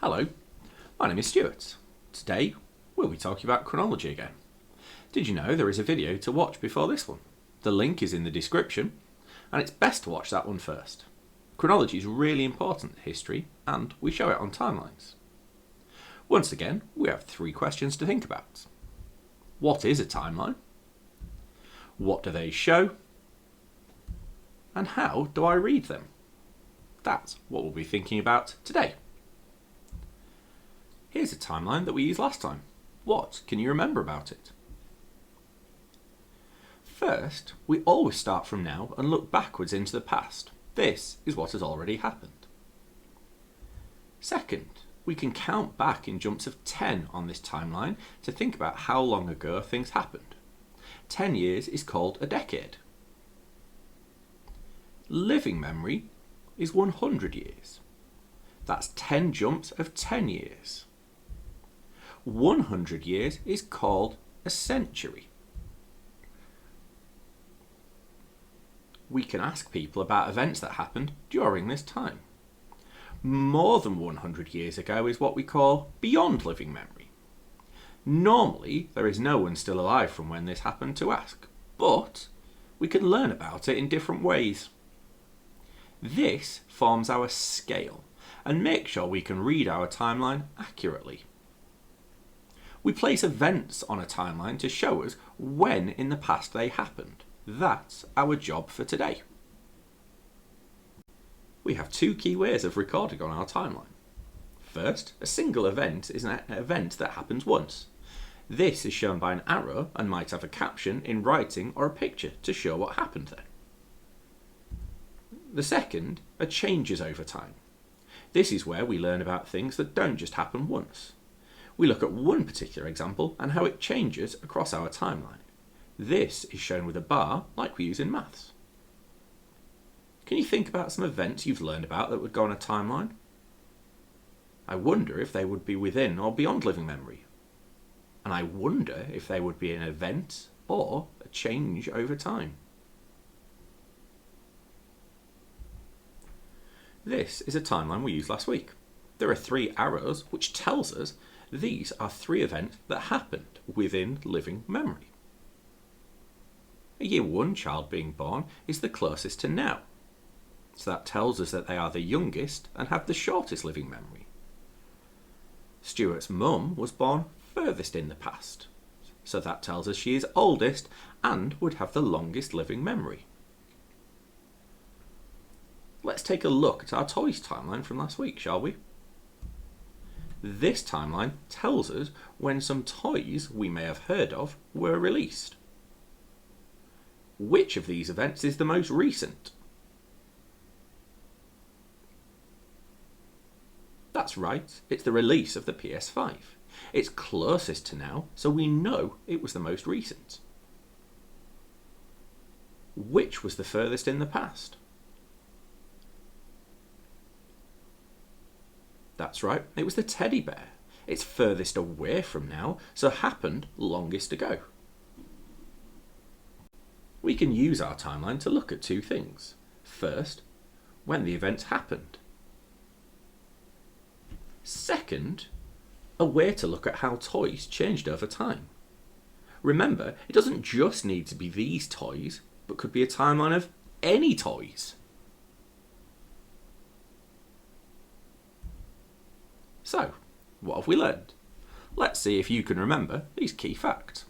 Hello, my name is Stuart. Today we'll be talking about chronology again. Did you know there is a video to watch before this one? The link is in the description and it's best to watch that one first. Chronology is really important in history and we show it on timelines. Once again, we have 3 questions to think about. What is a timeline? What do they show? And how do I read them? That's what we'll be thinking about today. Here's a timeline that we used last time. What can you remember about it? First, we always start from now and look backwards into the past. This is what has already happened. Second, we can count back in jumps of 10 on this timeline to think about how long ago things happened. 10 years is called a decade. Living memory is 100 years. That's 10 jumps of 10 years. 100 years is called a century. We can ask people about events that happened during this time. More than 100 years ago is what we call beyond living memory. Normally, there is no one still alive from when this happened to ask, but we can learn about it in different ways. This forms our scale and makes sure we can read our timeline accurately. We place events on a timeline to show us when in the past they happened. That's our job for today. We have 2 key ways of recording on our timeline. First, a single event is an event that happens once. This is shown by an arrow and might have a caption in writing or a picture to show what happened there. The second are changes over time. This is where we learn about things that don't just happen once. We look at one particular example and how it changes across our timeline. This is shown with a bar like we use in maths. Can you think about some events you've learned about that would go on a timeline? I wonder if they would be within or beyond living memory. And I wonder if they would be an event or a change over time. This is a timeline we used last week. There are 3 arrows which tells us these are 3 events that happened within living memory. A year 1 child being born is the closest to now. So that tells us that they are the youngest and have the shortest living memory. Stuart's mum was born furthest in the past. So that tells us she is oldest and would have the longest living memory. Let's take a look at our toys timeline from last week, shall we? This timeline tells us when some toys we may have heard of were released. Which of these events is the most recent? That's right, it's the release of the PS5. It's closest to now, so we know it was the most recent. Which was the furthest in the past? That's right, it was the teddy bear. It's furthest away from now, so happened longest ago. We can use our timeline to look at 2 things. First, when the events happened. Second, a way to look at how toys changed over time. Remember, it doesn't just need to be these toys, but could be a timeline of any toys. So, what have we learned? Let's see if you can remember these key facts.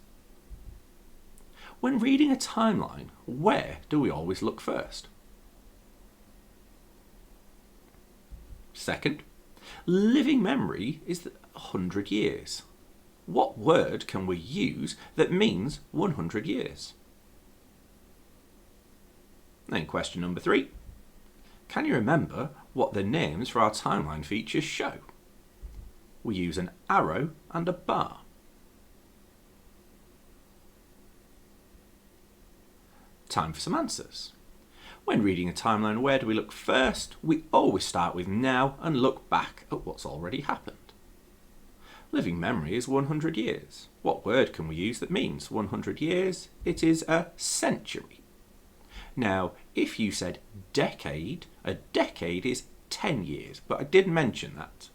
When reading a timeline, where do we always look first? Second, living memory is 100 years. What word can we use that means 100 years? Then question number 3. Can you remember what the names for our timeline features show? We use an arrow and a bar. Time for some answers. When reading a timeline, where do we look first? We always start with now and look back at what's already happened. Living memory is 100 years. What word can we use that means 100 years? It is a century. Now, if you said decade, a decade is 10 years, but I did mention that.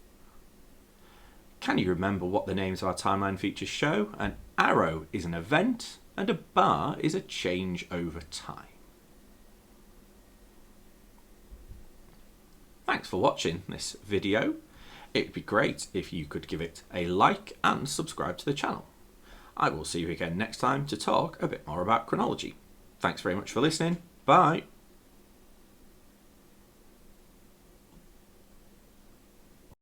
Can you remember what the names of our timeline features show? An arrow is an event and a bar is a change over time. Thanks for watching this video. It'd be great if you could give it a like and subscribe to the channel. I will see you again next time to talk a bit more about chronology. Thanks very much for listening. Bye.